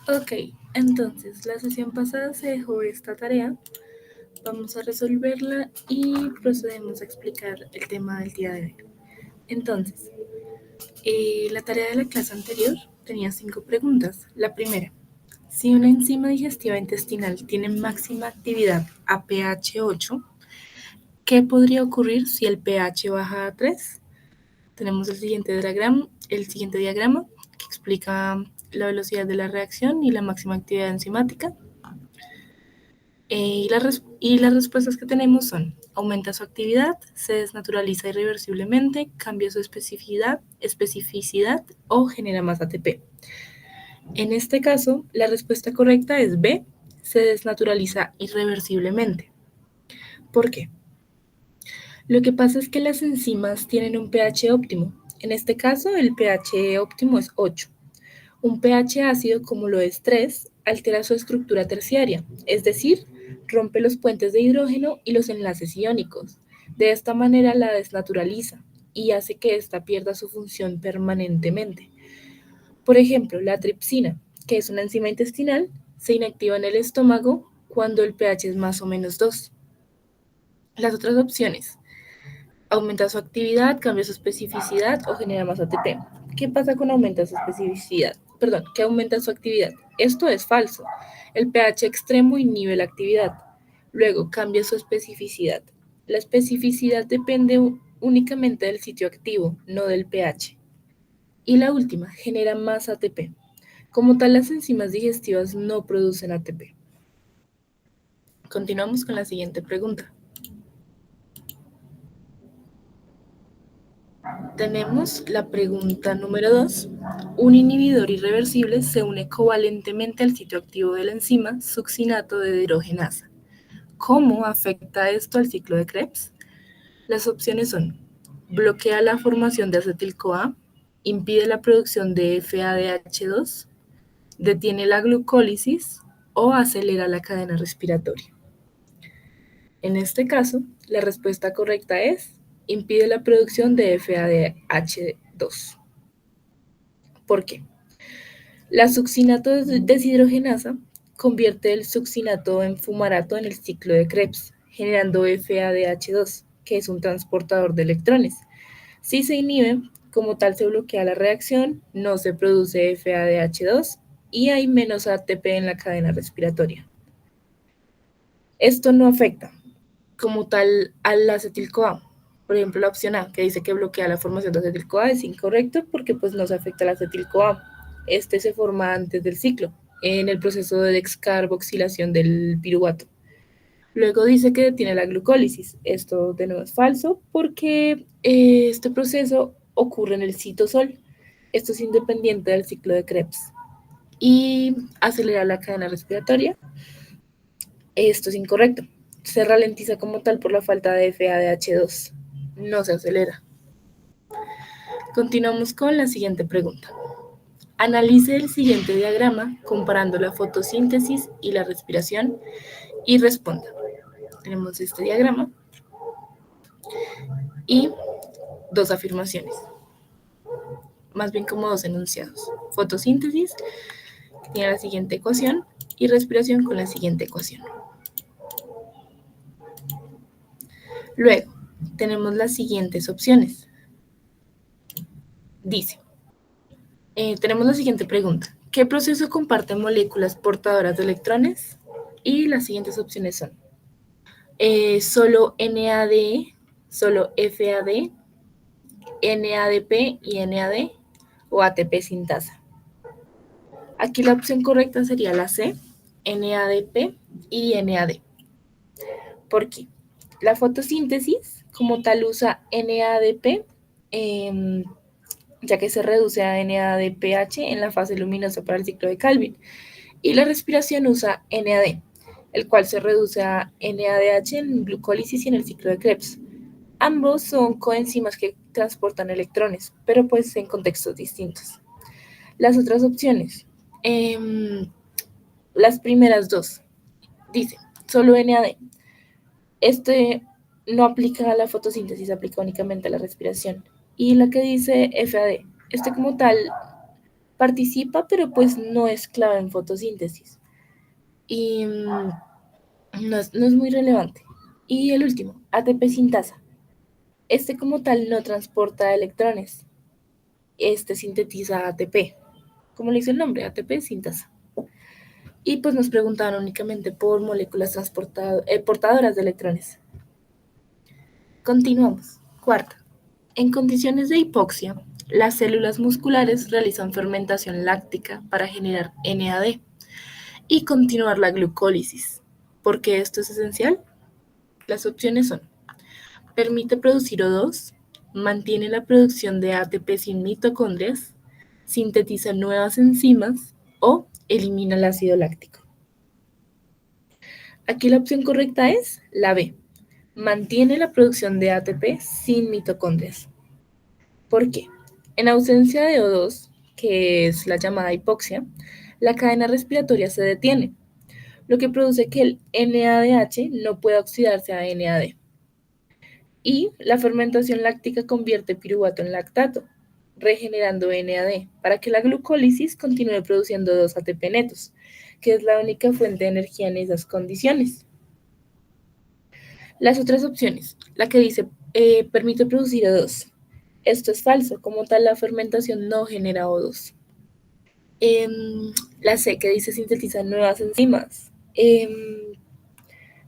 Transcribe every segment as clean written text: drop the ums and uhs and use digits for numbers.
Ok, entonces la sesión pasada se dejó esta tarea. Vamos a resolverla y procedemos a explicar el tema del día de hoy. Entonces, la tarea de la clase anterior tenía 5 preguntas. La primera, si una enzima digestiva intestinal tiene máxima actividad a pH 8, ¿qué podría ocurrir si el pH baja a 3? Tenemos el siguiente diagrama que explica la velocidad de la reacción y la máxima actividad enzimática. Y las respuestas que tenemos son: aumenta su actividad, se desnaturaliza irreversiblemente, cambia su especificidad o genera más ATP. En este caso, la respuesta correcta es B, se desnaturaliza irreversiblemente. ¿Por qué? Lo que pasa es que las enzimas tienen un pH óptimo. En este caso, el pH óptimo es 8. Un pH ácido, como lo es 3, altera su estructura terciaria, es decir, rompe los puentes de hidrógeno y los enlaces iónicos. De esta manera la desnaturaliza y hace que ésta pierda su función permanentemente. Por ejemplo, la tripsina, que es una enzima intestinal, se inactiva en el estómago cuando el pH es más o menos 2. Las otras opciones: aumenta su actividad, cambia su especificidad o genera más ATP. ¿Qué pasa con aumenta su especificidad? Perdón, que aumenta su actividad. Esto es falso. El pH extremo inhibe la actividad. Luego cambia su especificidad. La especificidad depende únicamente del sitio activo, no del pH. Y la última, genera más ATP. Como tal, las enzimas digestivas no producen ATP. Continuamos con la siguiente pregunta. Tenemos la pregunta número 2. Un inhibidor irreversible se une covalentemente al sitio activo de la enzima succinato de dehidrogenasa. ¿Cómo afecta esto al ciclo de Krebs? Las opciones son: bloquea la formación de acetil-CoA, impide la producción de FADH2, detiene la glucólisis o acelera la cadena respiratoria. En este caso, la respuesta correcta es: impide la producción de FADH2. ¿Por qué? La succinato deshidrogenasa convierte el succinato en fumarato en el ciclo de Krebs, generando FADH2, que es un transportador de electrones. Si se inhibe, como tal se bloquea la reacción, no se produce FADH2 y hay menos ATP en la cadena respiratoria. Esto no afecta como tal al acetil-CoA. Por ejemplo, la opción A, que dice que bloquea la formación de acetil-CoA, es incorrecto porque pues no se afecta al acetil-CoA. Este se forma antes del ciclo, en el proceso de descarboxilación del piruvato. Luego dice que detiene la glucólisis. Esto de nuevo es falso porque este proceso ocurre en el citosol. Esto es independiente del ciclo de Krebs. Y acelera la cadena respiratoria. Esto es incorrecto. Se ralentiza como tal por la falta de FADH2. No se acelera. Continuamos con la siguiente pregunta. Analice el siguiente diagrama comparando la fotosíntesis y la respiración y responda. Tenemos este diagrama y dos afirmaciones, más bien como dos enunciados. Fotosíntesis, que tiene la siguiente ecuación, y respiración con la siguiente ecuación. Luego, tenemos las siguientes opciones. Dice, tenemos la siguiente pregunta. ¿Qué proceso comparte moléculas portadoras de electrones? Y las siguientes opciones son: solo NADE, solo FAD, NADP y NAD, o ATP sintasa. Aquí la opción correcta sería la C, NADP y NAD. ¿Por qué? La fotosíntesis como tal usa NADP, ya que se reduce a NADPH en la fase luminosa para el ciclo de Calvin. Y la respiración usa NAD, el cual se reduce a NADH en glucólisis y en el ciclo de Krebs. Ambos son coenzimas que transportan electrones, pero pues en contextos distintos. Las otras opciones, las primeras dos, dice solo NAD. Este no aplica a la fotosíntesis, aplica únicamente a la respiración. Y la que dice FAD, este como tal Participa, pero pues no es clave en fotosíntesis. Y no es muy relevante. Y el último, ATP sintasa. Este como tal no transporta electrones. Este sintetiza ATP. Como le dice el nombre, ATP sintasa. Y pues nos preguntaban únicamente por moléculas portadoras de electrones. Continuamos. Cuarta. En condiciones de hipoxia, las células musculares realizan fermentación láctica para generar NAD y continuar la glucólisis. ¿Por qué esto es esencial? Las opciones son: permite producir O2, mantiene la producción de ATP sin mitocondrias, sintetiza nuevas enzimas o elimina el ácido láctico. Aquí la opción correcta es la B. Mantiene la producción de ATP sin mitocondrias. ¿Por qué? En ausencia de O2, que es la llamada hipoxia, la cadena respiratoria se detiene, lo que produce que el NADH no pueda oxidarse a NAD. Y la fermentación láctica convierte piruvato en lactato, regenerando NAD, para que la glucólisis continúe produciendo 2 ATP netos, que es la única fuente de energía en esas condiciones. Las otras opciones, la que dice permite producir O2. Esto es falso, como tal la fermentación no genera O2. La C que dice sintetiza nuevas enzimas.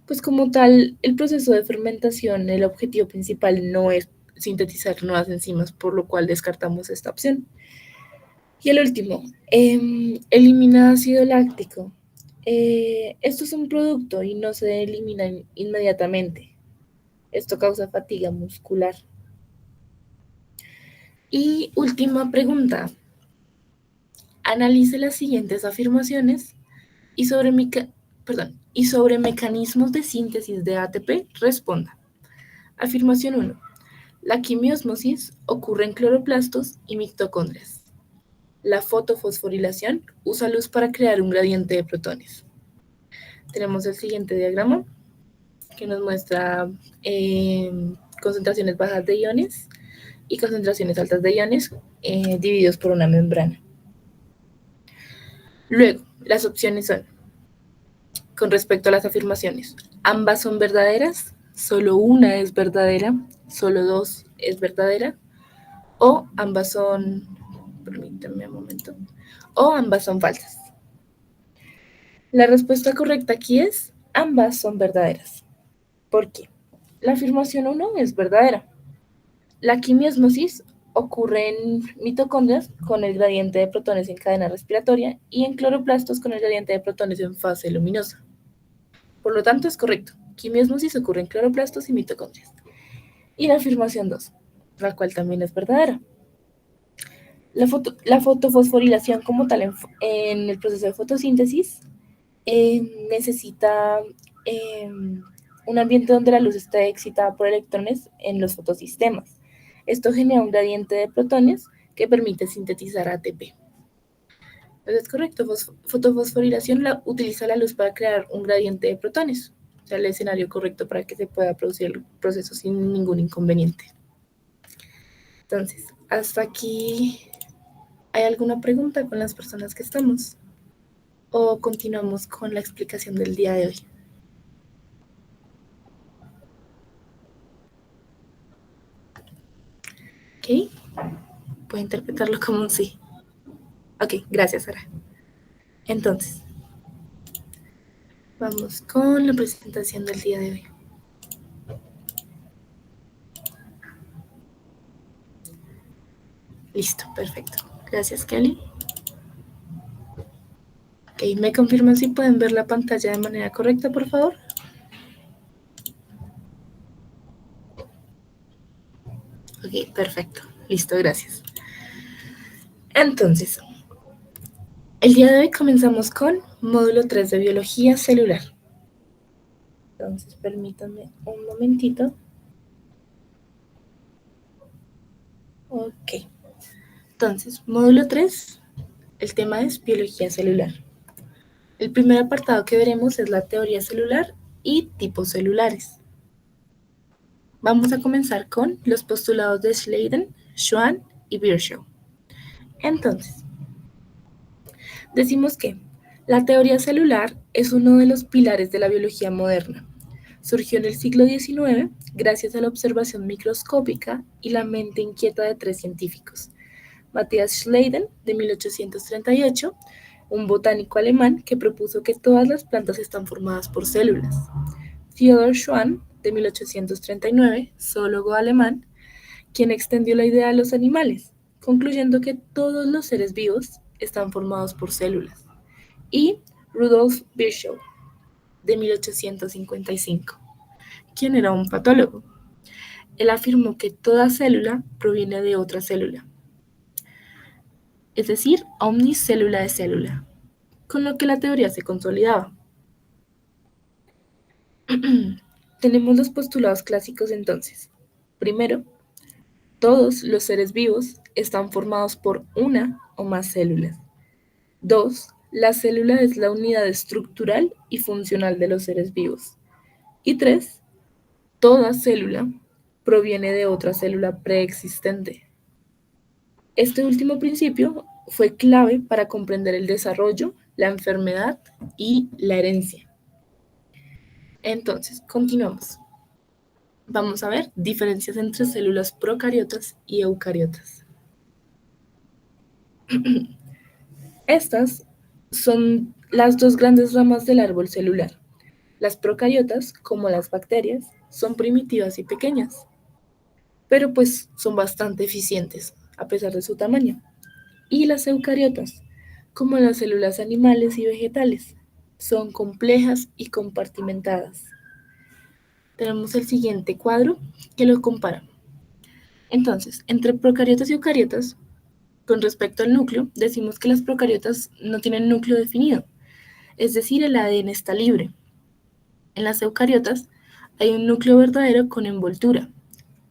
Pues como tal, el proceso de fermentación, el objetivo principal no es sintetizar nuevas enzimas, por lo cual descartamos esta opción. Y el último, elimina ácido láctico. Esto es un producto y no se elimina inmediatamente. Esto causa fatiga muscular. Y última pregunta. Analice las siguientes afirmaciones y sobre mecanismos de síntesis de ATP responda. Afirmación 1. La quimiosmosis ocurre en cloroplastos y mitocondrias. La fotofosforilación usa luz para crear un gradiente de protones. Tenemos el siguiente diagrama que nos muestra concentraciones bajas de iones y concentraciones altas de iones divididos por una membrana. Luego, las opciones son, con respecto a las afirmaciones, ambas son verdaderas, solo una es verdadera, solo dos es verdadera, o ambas son, permítanme un momento, o ambas son falsas. La respuesta correcta aquí es, ambas son verdaderas. ¿Por qué? La afirmación 1 es verdadera. La quimiosmosis ocurre en mitocondrias con el gradiente de protones en cadena respiratoria y en cloroplastos con el gradiente de protones en fase luminosa. Por lo tanto, es correcto. Quimiosmosis ocurre en cloroplastos y mitocondrias. Y la afirmación 2, la cual también es verdadera. La fotofosforilación como tal en el proceso de fotosíntesis necesita un ambiente donde la luz esté excitada por electrones en los fotosistemas. Esto genera un gradiente de protones que permite sintetizar ATP. Entonces es correcto, fotofosforilación utiliza la luz para crear un gradiente de protones, o sea, el escenario correcto para que se pueda producir el proceso sin ningún inconveniente. Entonces, hasta aquí, ¿hay alguna pregunta con las personas que estamos? ¿O continuamos con la explicación del día de hoy? ¿Ok? Puede interpretarlo como un sí. Ok, gracias, Sara. Entonces, vamos con la presentación del día de hoy. Listo, perfecto. Gracias, Kelly. Ok, ¿me confirman si pueden ver la pantalla de manera correcta, por favor? Ok, perfecto. Listo, gracias. Entonces, el día de hoy comenzamos con módulo 3 de biología celular. Entonces, permítanme un momentito. Ok. Entonces, módulo 3, el tema es biología celular. El primer apartado que veremos es la teoría celular y tipos celulares. Vamos a comenzar con los postulados de Schleiden, Schwann y Virchow. Entonces, Decimos que la teoría celular es uno de los pilares de la biología moderna. Surgió en el siglo XIX gracias a la observación microscópica y la mente inquieta de tres científicos. Matthias Schleiden, de 1838, un botánico alemán que propuso que todas las plantas están formadas por células. Theodor Schwann, de 1839, zoólogo alemán, quien extendió la idea a los animales, concluyendo que todos los seres vivos están formados por células. Y Rudolf Virchow, de 1855, quien era un patólogo. Él afirmó que toda célula proviene de otra célula, es decir, omnis célula de célula, con lo que la teoría se consolidaba. Tenemos los postulados clásicos entonces. Primero, todos los seres vivos están formados por una o más células. 2. La célula es la unidad estructural y funcional de los seres vivos. Y 3. Toda célula proviene de otra célula preexistente. Este último principio fue clave para comprender el desarrollo, la enfermedad y la herencia. Entonces, continuamos. Vamos a ver diferencias entre células procariotas y eucariotas. Estas son las dos grandes ramas del árbol celular. Las procariotas, como las bacterias, son primitivas y pequeñas, pero pues son bastante eficientes a pesar de su tamaño. Y las eucariotas, como las células animales y vegetales, son complejas y compartimentadas. Tenemos el siguiente cuadro que lo compara. Entonces, entre procariotas y eucariotas, con respecto al núcleo, decimos que las procariotas no tienen núcleo definido, es decir, el ADN está libre. En las eucariotas hay un núcleo verdadero con envoltura,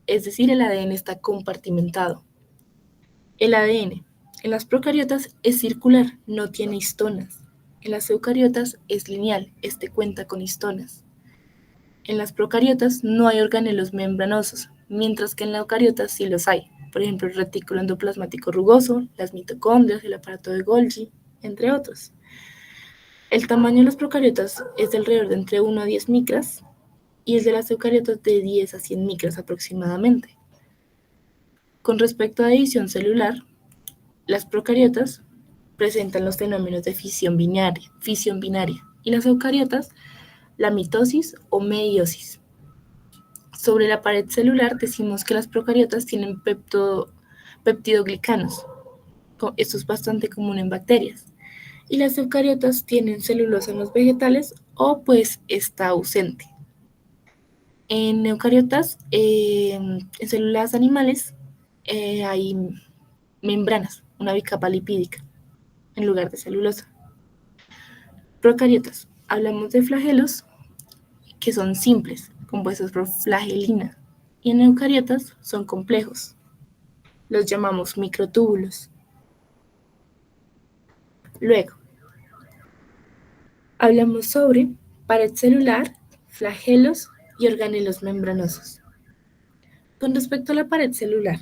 es decir, el ADN está compartimentado. El ADN en las procariotas es circular, no tiene histonas. En las eucariotas es lineal, este cuenta con histonas. En las procariotas no hay organelos membranosos, mientras que en las eucariotas sí los hay. Por ejemplo, el retículo endoplasmático rugoso, las mitocondrias, el aparato de Golgi, entre otros. El tamaño de las procariotas es de alrededor de entre 1 a 10 micras y el de las eucariotas de 10 a 100 micras aproximadamente. Con respecto a división celular, las procariotas presentan los fenómenos de fisión binaria y las eucariotas la mitosis o meiosis. Sobre la pared celular decimos que las procariotas tienen peptidoglicanos. Esto es bastante común en bacterias. Y las eucariotas tienen celulosa en los vegetales o pues está ausente. En eucariotas, en células animales, hay membranas, una bicapa lipídica, en lugar de celulosa. Procariotas, hablamos de flagelos que son simples, compuestos por flagelina, y en eucariotas son complejos. Los llamamos microtúbulos. Luego, hablamos sobre pared celular, flagelos y organelos membranosos. Con respecto a la pared celular,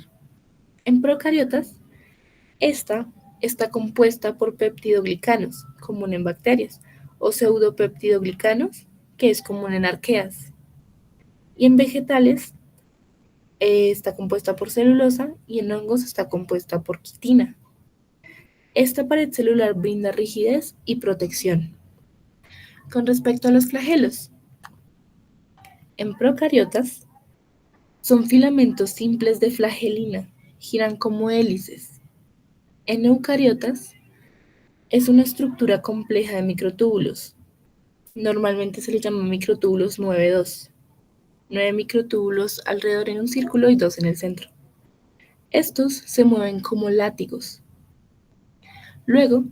en procariotas, esta está compuesta por peptidoglicanos, común en bacterias, o pseudopeptidoglicanos, que es común en arqueas. Y en vegetales está compuesta por celulosa y en hongos está compuesta por quitina. Esta pared celular brinda rigidez y protección. Con respecto a los flagelos, en procariotas son filamentos simples de flagelina, giran como hélices. En eucariotas es una estructura compleja de microtúbulos. Normalmente se les llama microtúbulos 9-2. 9 microtúbulos alrededor en un círculo y 2 en el centro. Estos se mueven como látigos. Luego,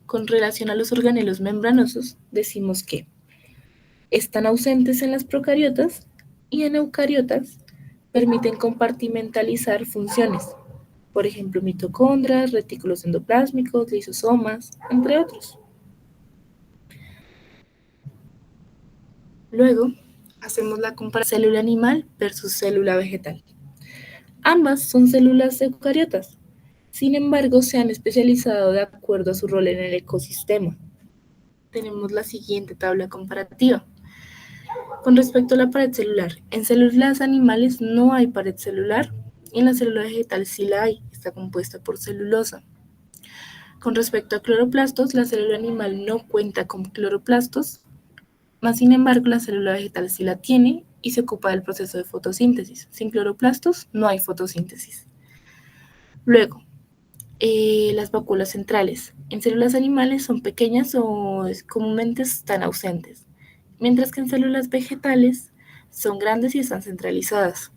con relación a los organelos membranosos, decimos que están ausentes en las procariotas y en eucariotas permiten compartimentalizar funciones, por ejemplo, mitocondrias, retículos endoplásmicos, lisosomas, entre otros. Luego, hacemos la comparación célula animal versus célula vegetal. Ambas son células eucariotas, Sin embargo, se han especializado de acuerdo a su rol en el ecosistema. Tenemos la siguiente tabla comparativa. Con respecto a la pared celular, en células animales no hay pared celular y en la célula vegetal sí la hay, está compuesta por celulosa. Con respecto a cloroplastos, la célula animal no cuenta con cloroplastos, más sin embargo la célula vegetal sí la tiene y se ocupa del proceso de fotosíntesis. Sin cloroplastos no hay fotosíntesis. Luego, las vacuolas centrales. En células animales son pequeñas o comúnmente están ausentes, mientras que en células vegetales son grandes y están centralizadas.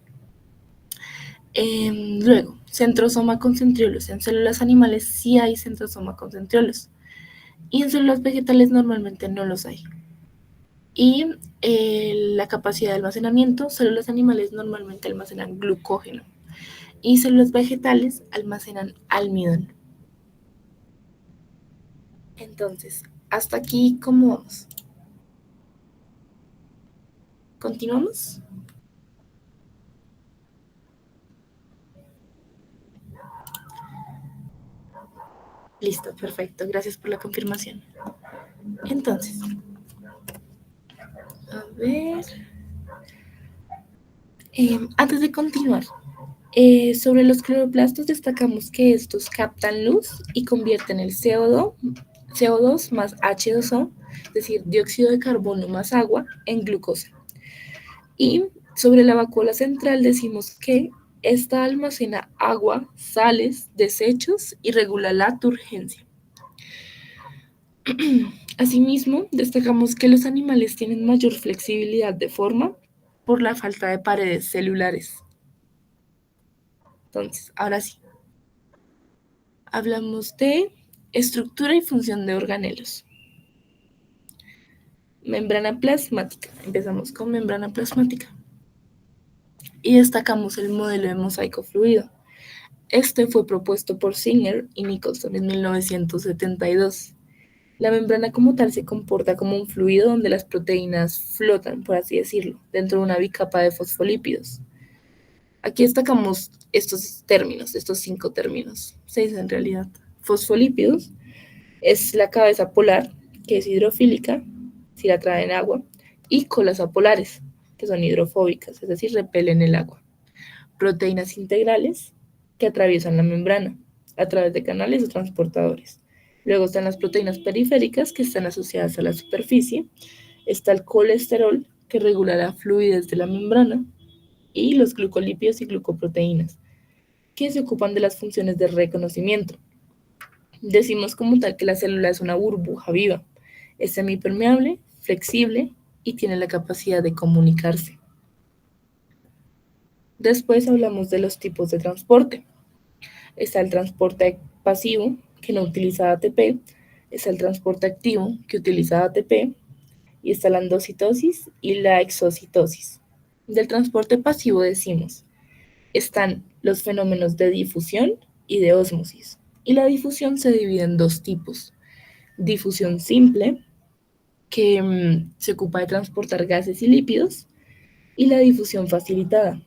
Luego, centrosoma con centriolos. En células animales sí hay centrosoma con centriolos y en células vegetales normalmente no los hay. Y la capacidad de almacenamiento, células animales normalmente almacenan glucógeno y células vegetales almacenan almidón. Entonces, hasta aquí, ¿cómo vamos? ¿Continuamos? Listo, perfecto. Gracias por la confirmación. Entonces, a ver. Antes de continuar, sobre los cloroplastos destacamos que estos captan luz y convierten el CO2 más H2O, es decir, dióxido de carbono más agua, en glucosa. Y sobre la vacuola central decimos que esta almacena agua, sales, desechos y regula la turgencia. Asimismo, destacamos que los animales tienen mayor flexibilidad de forma por la falta de paredes celulares. Entonces, ahora sí, hablamos de estructura y función de organelos. Membrana plasmática. Empezamos con membrana plasmática. Y destacamos el modelo de mosaico fluido. Este fue propuesto por Singer y Nicholson en 1972. La membrana como tal se comporta como un fluido donde las proteínas flotan, por así decirlo, dentro de una bicapa de fosfolípidos. Aquí destacamos estos términos, estos 5 términos, 6 en realidad. Fosfolípidos es la cabeza polar, que es hidrofílica, si la traen agua, y colas apolares, que son hidrofóbicas, es decir, repelen el agua. Proteínas integrales, que atraviesan la membrana a través de canales o transportadores. Luego están las proteínas periféricas, que están asociadas a la superficie. Está el colesterol, que regula la fluidez de la membrana. Y los glucolípidos y glucoproteínas, que se ocupan de las funciones de reconocimiento. Decimos como tal que la célula es una burbuja viva, es semipermeable, flexible y tiene la capacidad de comunicarse. Después hablamos de los tipos de transporte. Está el transporte pasivo, que no utiliza ATP, está el transporte activo, que utiliza ATP, y está la endocitosis y la exocitosis. Del transporte pasivo decimos, están los fenómenos de difusión y de ósmosis. Y la difusión se divide en 2 tipos. Difusión simple, que se ocupa de transportar gases y lípidos, y la difusión facilitada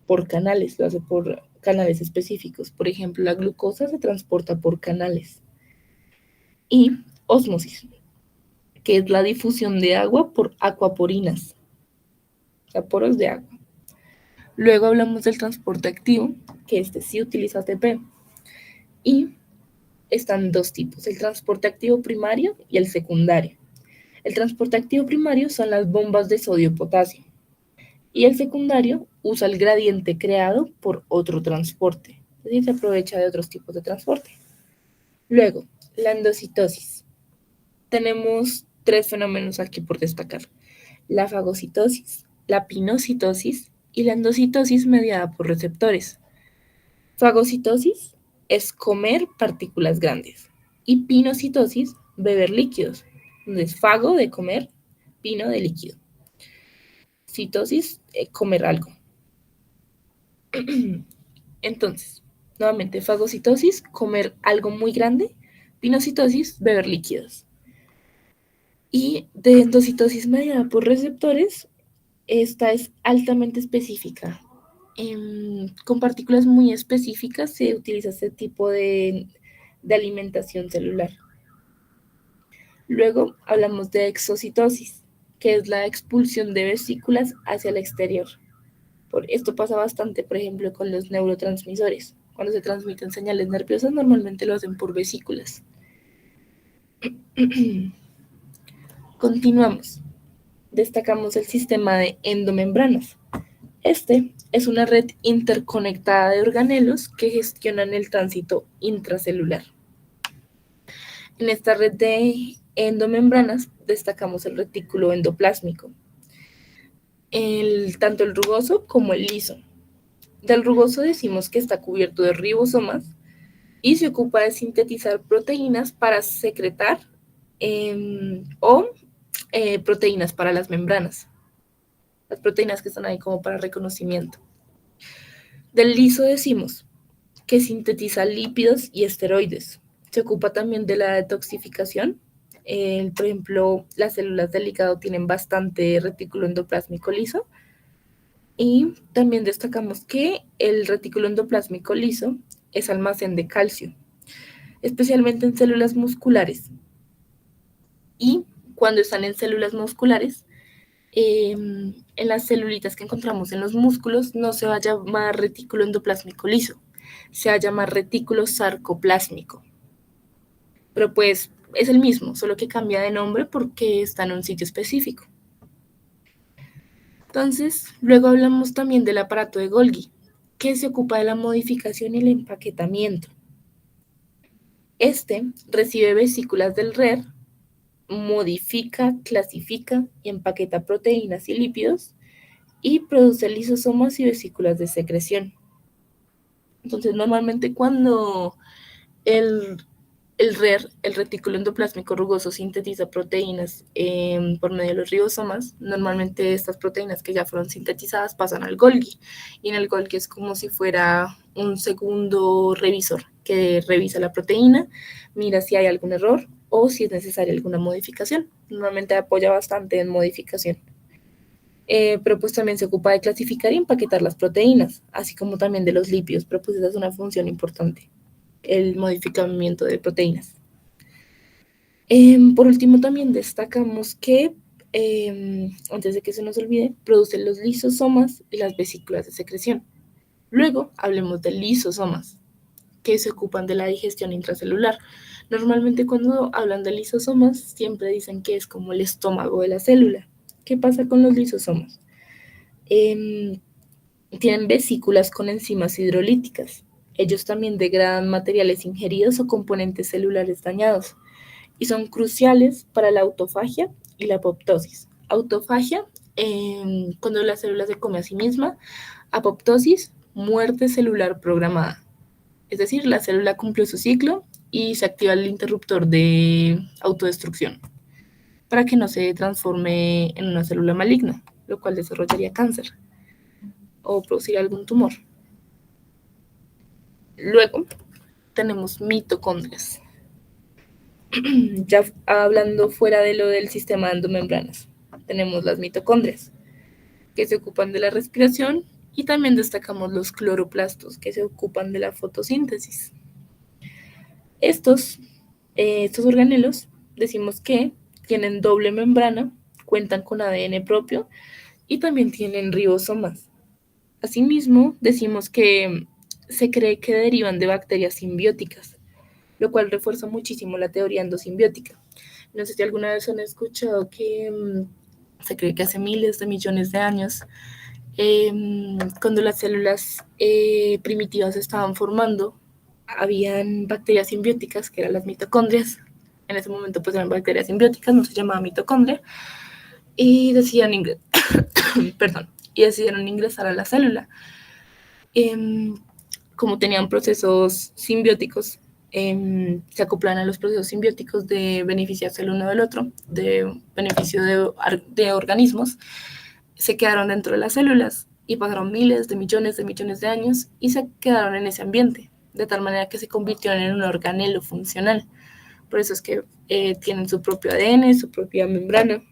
por canales, lo hace por canales específicos. Por ejemplo, la glucosa se transporta por canales. Y ósmosis, que es la difusión de agua por acuaporinas, o sea, poros de agua. Luego hablamos del transporte activo, que este sí utiliza ATP. Y están 2 tipos, el transporte activo primario y el secundario. El transporte activo primario son las bombas de sodio-potasio y el secundario usa el gradiente creado por otro transporte, es decir, se aprovecha de otros tipos de transporte. Luego, la endocitosis. Tenemos 3 fenómenos aquí por destacar: la fagocitosis, la pinocitosis y la endocitosis mediada por receptores. Fagocitosis es comer partículas grandes y pinocitosis, beber líquidos. Entonces, fago de comer, pino de líquido. Citosis, comer algo. Entonces, nuevamente, fagocitosis, comer algo muy grande. Pinocitosis, beber líquidos. Y de endocitosis mediada por receptores, esta es altamente específica. Con partículas muy específicas se utiliza este tipo de alimentación celular. Luego hablamos de exocitosis, que es la expulsión de vesículas hacia el exterior. Esto pasa bastante, por ejemplo, con los neurotransmisores. Cuando se transmiten señales nerviosas, normalmente lo hacen por vesículas. Continuamos. Destacamos el sistema de endomembranas. Este es una red interconectada de organelos que gestionan el tránsito intracelular. En esta red de endomembranas destacamos el retículo endoplásmico, tanto el rugoso como el liso. Del rugoso decimos que está cubierto de ribosomas y se ocupa de sintetizar proteínas para secretar proteínas para las membranas. Las proteínas que están ahí como para reconocimiento. Del liso decimos que sintetiza lípidos y esteroides. Se ocupa también de la detoxificación. Por ejemplo, las células del hígado tienen bastante retículo endoplásmico liso. Y también destacamos que el retículo endoplásmico liso es almacén de calcio, especialmente en células musculares. Y cuando están en células musculares, en las celulitas que encontramos en los músculos no se va a llamar retículo endoplásmico liso, se va a llamar retículo sarcoplásmico. Pero pues es el mismo, solo que cambia de nombre porque está en un sitio específico. Entonces, luego hablamos también del aparato de Golgi, que se ocupa de la modificación y el empaquetamiento. Este recibe vesículas del RER, modifica, clasifica y empaqueta proteínas y lípidos y produce lisosomas y vesículas de secreción. Entonces, normalmente cuando el RER, el retículo endoplásmico rugoso, sintetiza proteínas por medio de los ribosomas, normalmente estas proteínas que ya fueron sintetizadas pasan al Golgi, y en el Golgi es como si fuera un segundo revisor que revisa la proteína, mira si hay algún error o si es necesaria alguna modificación. Normalmente apoya bastante en modificación. Pero pues también se ocupa de clasificar y empaquetar las proteínas, así como también de los lípidos, pero pues esa es una función importante, el modificamiento de proteínas. Por último, también destacamos que, antes de que se nos olvide, producen los lisosomas y las vesículas de secreción. Luego, hablemos de lisosomas, que se ocupan de la digestión intracelular. Normalmente cuando hablan de lisosomas, siempre dicen que es como el estómago de la célula. ¿Qué pasa con los lisosomas? Tienen vesículas con enzimas hidrolíticas. Ellos también degradan materiales ingeridos o componentes celulares dañados y son cruciales para la autofagia y la apoptosis. Autofagia, cuando la célula se come a sí misma. Apoptosis, muerte celular programada. Es decir, la célula cumplió su ciclo y se activa el interruptor de autodestrucción para que no se transforme en una célula maligna, lo cual desarrollaría cáncer o producir algún tumor. Luego tenemos mitocondrias. Ya hablando fuera de lo del sistema de endomembranas, tenemos las mitocondrias, que se ocupan de la respiración, y también destacamos los cloroplastos, que se ocupan de la fotosíntesis. Estos organelos decimos que tienen doble membrana, cuentan con ADN propio y también tienen ribosomas. Asimismo, decimos que se cree que derivan de bacterias simbióticas, lo cual refuerza muchísimo la teoría endosimbiótica. No sé si alguna vez han escuchado que se cree que hace miles de millones de años, cuando las células primitivas se estaban formando, habían bacterias simbióticas, que eran las mitocondrias. En ese momento pues eran bacterias simbióticas, no se llamaba mitocondria, y decidieron ingresar a la célula. Como tenían procesos simbióticos, se acoplan a los procesos simbióticos de beneficiarse el uno del otro, de beneficio de organismos, se quedaron dentro de las células y pasaron miles de millones de años y se quedaron en ese ambiente, de tal manera que se convirtieron en un organelo funcional. Por eso es que tienen su propio ADN, su propia membrana.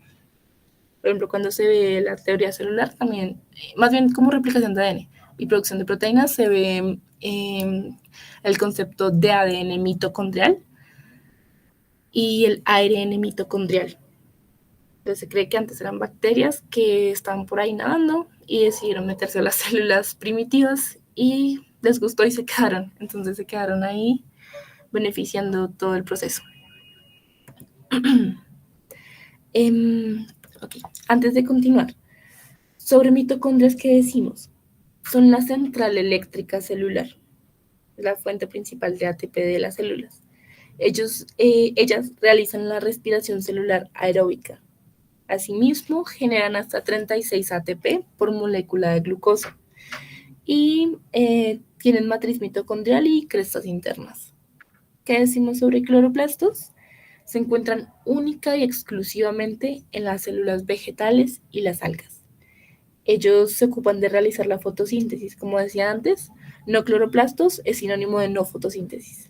Por ejemplo, cuando se ve la teoría celular, también, más bien como replicación de ADN, y producción de proteínas se ve el concepto de ADN mitocondrial y el ARN mitocondrial. Entonces se cree que antes eran bacterias que estaban por ahí nadando y decidieron meterse a las células primitivas y les gustó y se quedaron. Entonces se quedaron ahí beneficiando todo el proceso. Ok, antes de continuar, sobre mitocondrias, ¿qué decimos? Son la central eléctrica celular, la fuente principal de ATP de las células. Ellas realizan la respiración celular aeróbica. Asimismo, generan hasta 36 ATP por molécula de glucosa y tienen matriz mitocondrial y crestas internas. ¿Qué decimos sobre cloroplastos? Se encuentran única y exclusivamente en las células vegetales y las algas. Ellos se ocupan de realizar la fotosíntesis, como decía antes, no cloroplastos es sinónimo de no fotosíntesis.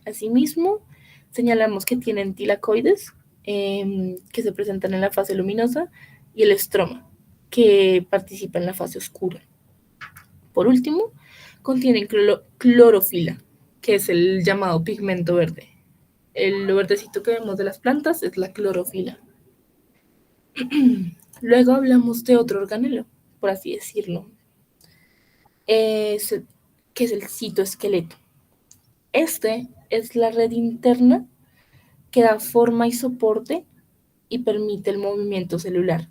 Asimismo, señalamos que tienen tilacoides, que se presentan en la fase luminosa, y el estroma, que participa en la fase oscura. Por último, contienen clorofila, que es el llamado pigmento verde. El verdecito que vemos de las plantas es la clorofila. Luego hablamos de otro organelo, por así decirlo, que es el citoesqueleto. Este es la red interna que da forma y soporte y permite el movimiento celular.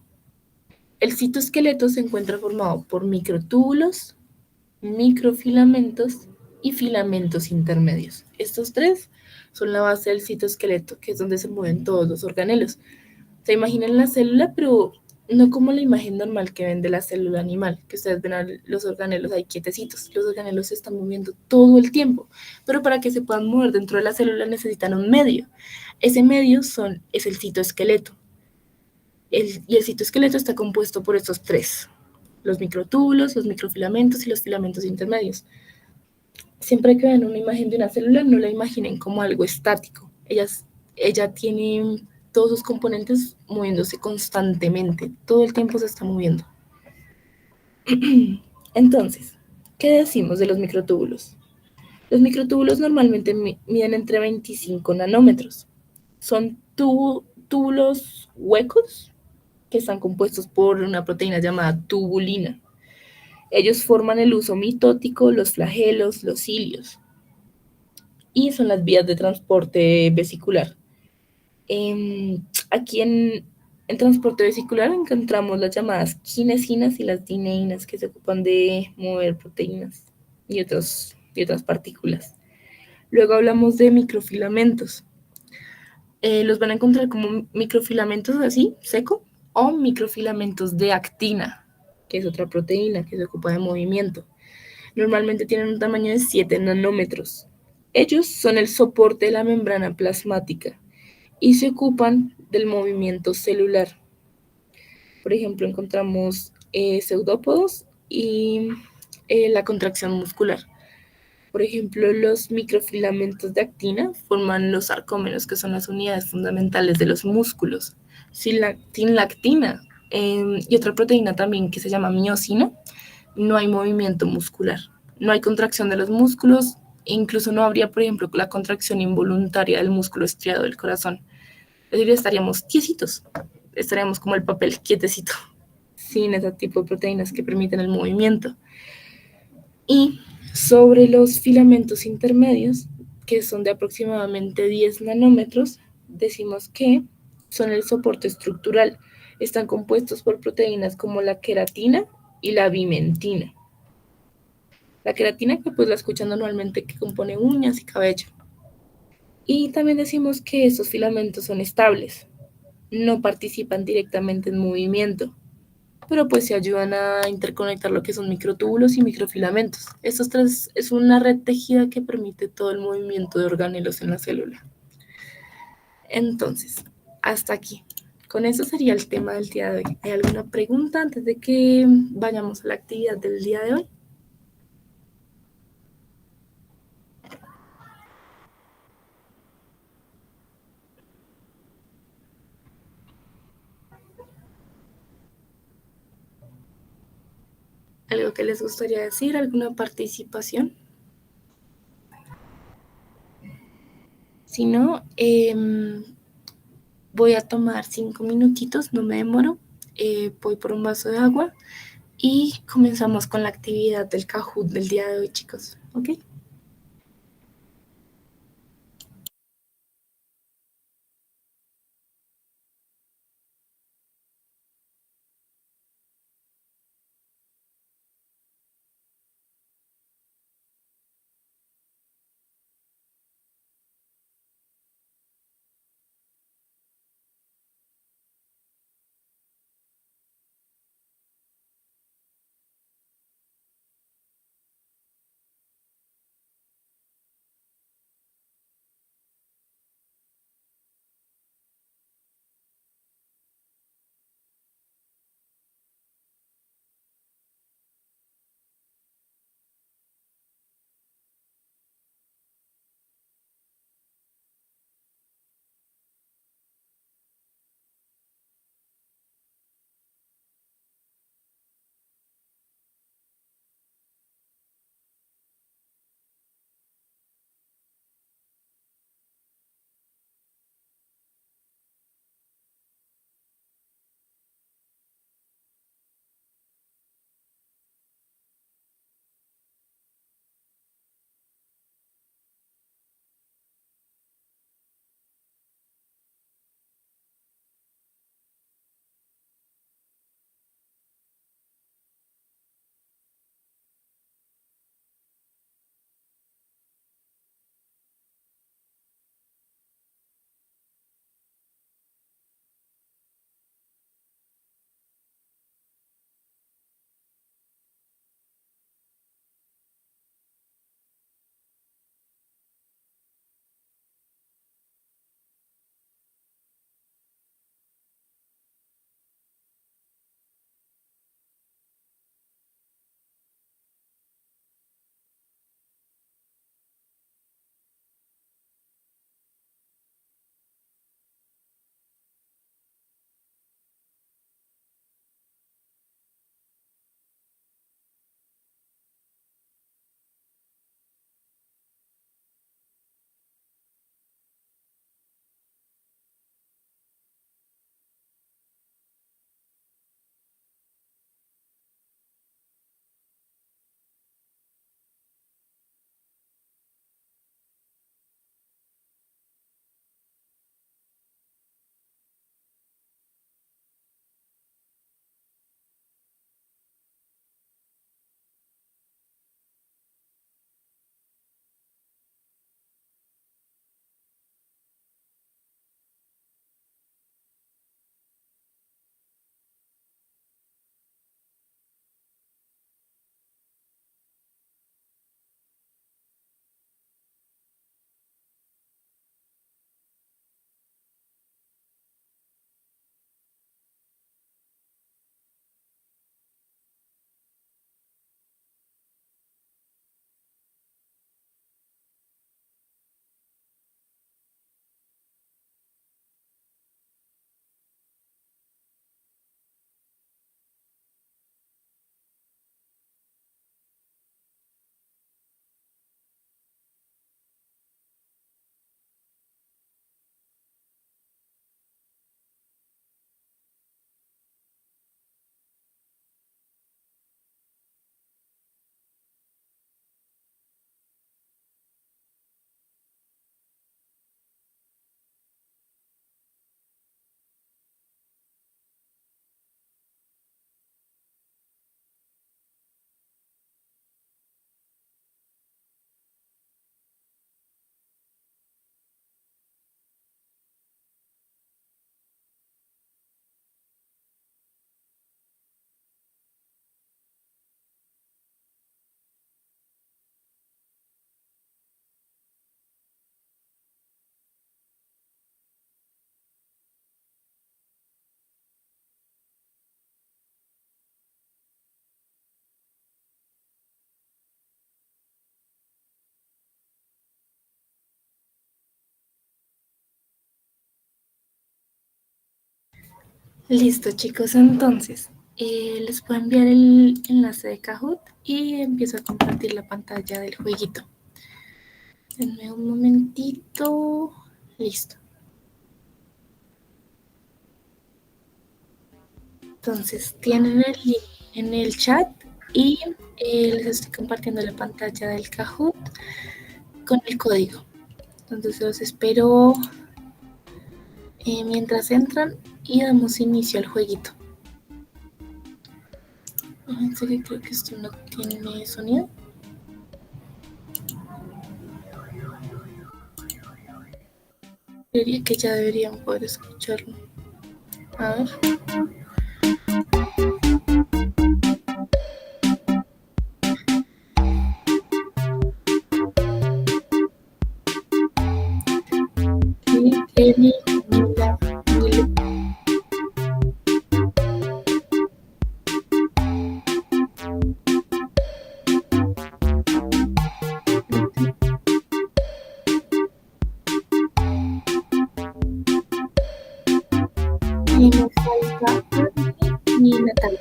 El citoesqueleto se encuentra formado por microtúbulos, microfilamentos y filamentos intermedios. Estos tres son la base del citoesqueleto, que es donde se mueven todos los organelos. Se imaginan la célula, pero no como la imagen normal que ven de la célula animal, que ustedes ven a los organelos ahí quietecitos. Los organelos se están moviendo todo el tiempo, pero para que se puedan mover dentro de la célula necesitan un medio. Ese medio es el citoesqueleto. Y el citoesqueleto está compuesto por estos tres: los microtúbulos, los microfilamentos y los filamentos intermedios. Siempre que vean una imagen de una célula, no la imaginen como algo estático. Ella tiene todos sus componentes moviéndose constantemente, todo el tiempo se está moviendo. Entonces, ¿qué decimos de los microtúbulos? Los microtúbulos normalmente miden entre 25 nanómetros. Son túbulos huecos que están compuestos por una proteína llamada tubulina. Ellos forman el uso mitótico, los flagelos, los cilios, y son las vías de transporte vesicular. Aquí en transporte vesicular encontramos las llamadas kinesinas y las dineínas, que se ocupan de mover proteínas y otras partículas. Luego hablamos de microfilamentos. Los van a encontrar como microfilamentos así, seco, o microfilamentos de actina, que es otra proteína que se ocupa de movimiento. Normalmente tienen un tamaño de 7 nanómetros. Ellos son el soporte de la membrana plasmática y se ocupan del movimiento celular. Por ejemplo, encontramos pseudópodos y la contracción muscular. Por ejemplo, los microfilamentos de actina forman los sarcómeros, que son las unidades fundamentales de los músculos. Sin la actina y otra proteína también que se llama miosina, no hay movimiento muscular, no hay contracción de los músculos, incluso no habría, por ejemplo, la contracción involuntaria del músculo estriado del corazón. Es decir, estaríamos quiecitos, estaríamos como el papel quietecito, sin ese tipo de proteínas que permiten el movimiento. Y sobre los filamentos intermedios, que son de aproximadamente 10 nanómetros, decimos que son el soporte estructural. Están compuestos por proteínas como la queratina y la bimentina. La queratina, que pues la escuchan normalmente, que compone uñas y cabello. Y también decimos que estos filamentos son estables, no participan directamente en movimiento, pero pues se ayudan a interconectar lo que son microtúbulos y microfilamentos. Estos tres es una red tejida que permite todo el movimiento de organelos en la célula. Entonces, hasta aquí. Con eso sería el tema del día de hoy. ¿Hay alguna pregunta antes de que vayamos a la actividad del día de hoy? ¿Algo que les gustaría decir? ¿Alguna participación? Si no, voy a tomar 5 minutitos, no me demoro. Voy por un vaso de agua y comenzamos con la actividad del Kahoot del día de hoy, chicos. ¿Ok? Listo, chicos, entonces. Les puedo enviar el enlace de Kahoot y empiezo a compartir la pantalla del jueguito. Denme un momentito. Listo. Entonces tienen el link en el chat y les estoy compartiendo la pantalla del Kahoot con el código. Entonces los espero mientras entran y damos inicio al jueguito. Fíjense que creo que esto no tiene sonido. Creería que ya deberían poder escucharlo. A ver. Kenny, Mila, Milo. Y nos falta Andy y Natalia.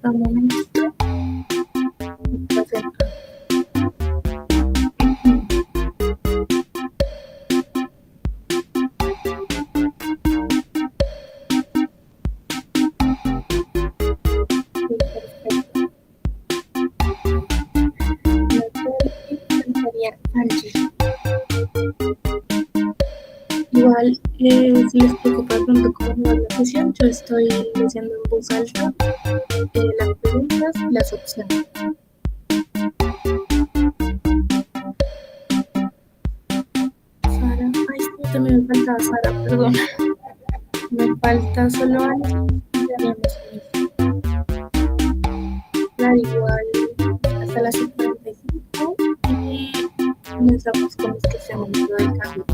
Un momentito. Igual, si les preocupa de pronto cómo va la sesión, yo estoy leyendo en voz alta las preguntas y las opciones. Sara, ay, sí, también me faltaba Sara, perdón. Me falta solo Angie y ya habíamos iniciado. Claro, igual hasta las 7:45 y comenzamos con los que se han unido del Kahoot.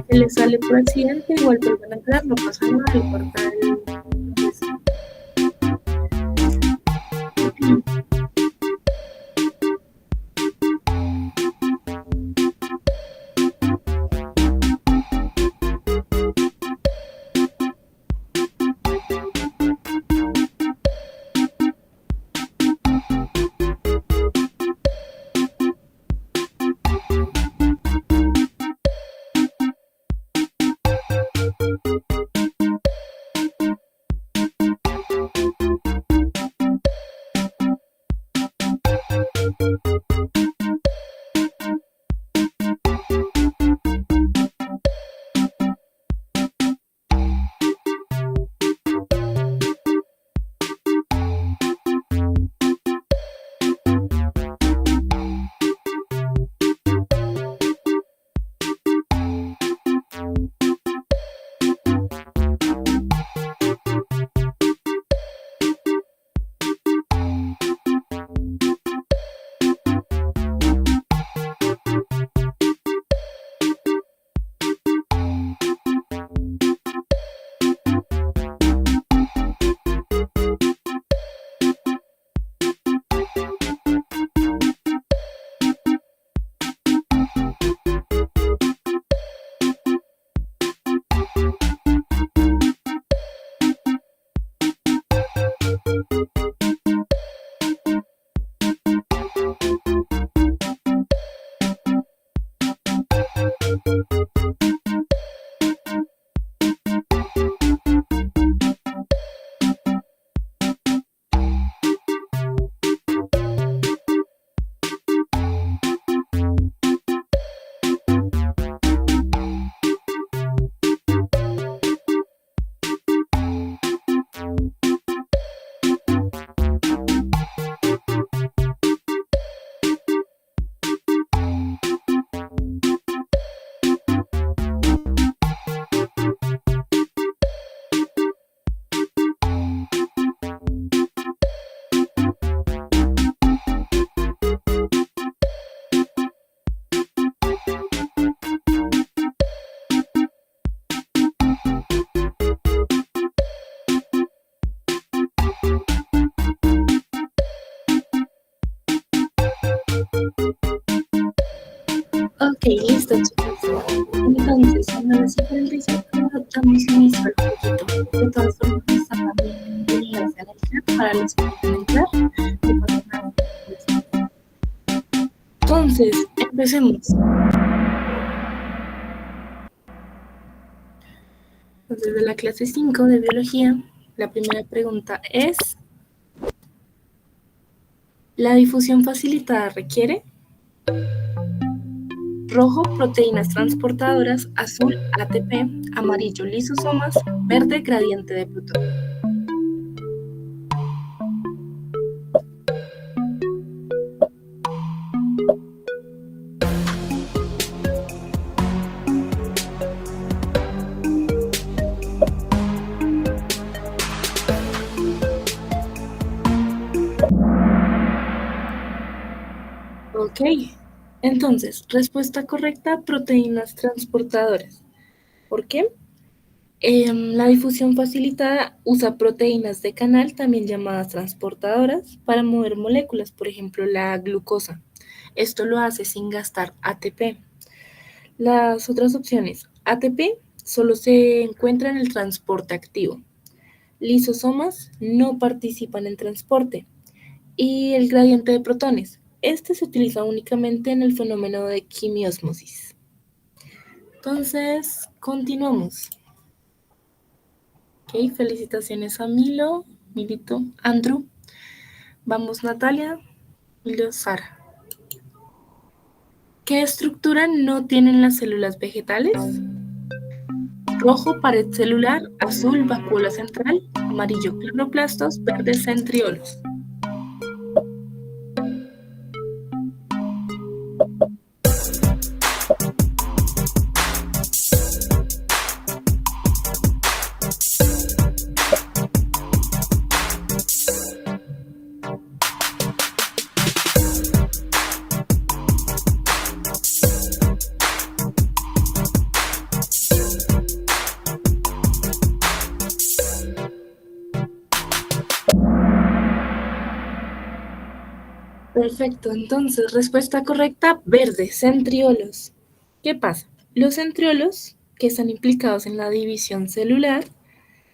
Si les sale por accidente, igual vuelven a entrar, no pasa nada, le corta el proceso. Ok, listo, chicos. Entonces, son las 7:45, damos inicio al jueguito. De todas formas, está también el enlace en el chat para los que quieran entrar. No pasa nada. Entonces, empecemos. Entonces, de la clase 5 de biología, la primera pregunta es: ¿la difusión facilitada requiere? Rojo, proteínas transportadoras; azul, ATP; amarillo, lisosomas; verde, gradiente de protones. Ok, entonces, respuesta correcta: proteínas transportadoras. ¿Por qué? La difusión facilitada usa proteínas de canal, también llamadas transportadoras, para mover moléculas, por ejemplo, la glucosa. Esto lo hace sin gastar ATP. Las otras opciones: ATP solo se encuentra en el transporte activo. Lisosomas no participan en transporte. Y el gradiente de protones. Este se utiliza únicamente en el fenómeno de quimiosmosis. Entonces, continuamos. Ok, felicitaciones a Milito, Andrew. Vamos, Natalia, Milo, Sara. ¿Qué estructura no tienen las células vegetales? Rojo, pared celular; azul, vacuola central; amarillo, cloroplastos; verde, centriolos. Perfecto, entonces, respuesta correcta: verde, centriolos. ¿Qué pasa? Los centriolos, que están implicados en la división celular,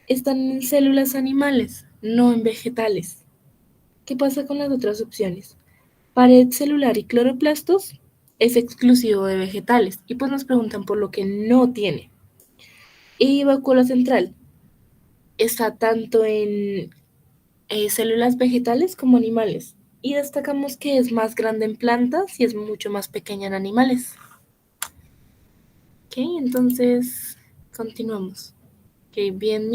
están en células animales, no en vegetales. ¿Qué pasa con las otras opciones? Pared celular y cloroplastos es exclusivo de vegetales, y pues nos preguntan por lo que no tiene. Y vacuola central está tanto en células vegetales como animales, y destacamos que es más grande en plantas y es mucho más pequeña en animales. Ok, entonces continuamos. Ok, bien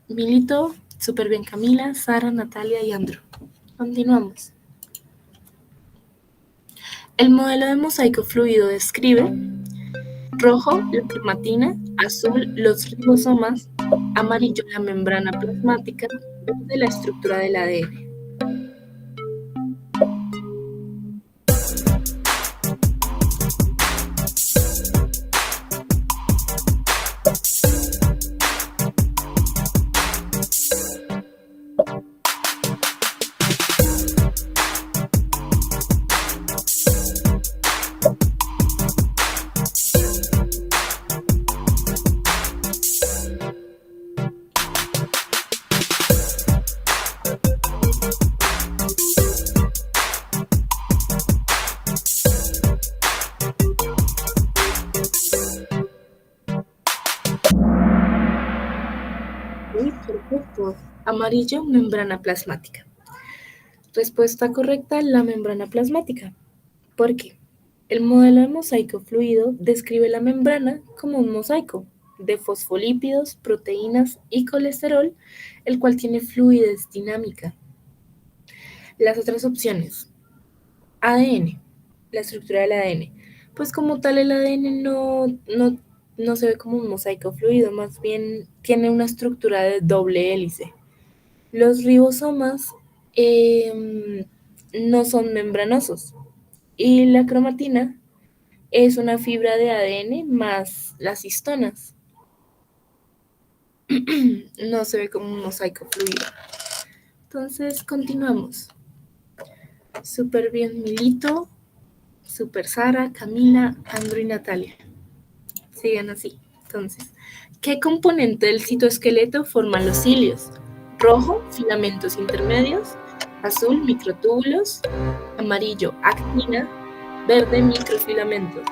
Milito, súper bien Camila, Sara, Natalia y Andrew. Continuamos. El modelo de mosaico fluido describe: rojo, la cromatina; azul, los ribosomas; amarillo, la membrana plasmática; verde, la estructura del ADN. Perfecto. Amarillo, membrana plasmática. Respuesta correcta: la membrana plasmática. ¿Por qué? El modelo de mosaico fluido describe la membrana como un mosaico de fosfolípidos, proteínas y colesterol, el cual tiene fluidez dinámica. Las otras opciones: ADN, la estructura del ADN. Pues como tal el ADN no se ve como un mosaico fluido, más bien tiene una estructura de doble hélice. Los ribosomas no son membranosos, y la cromatina es una fibra de ADN más las histonas. No se ve como un mosaico fluido. Entonces, continuamos. Súper bien, Milito, súper Sara, Camila, Andrew y Natalia. Sigan así. Entonces, ¿Qué componente del citoesqueleto forman los cilios? Rojo, filamentos intermedios; azul, microtúbulos; amarillo, actina; verde, microfilamentos.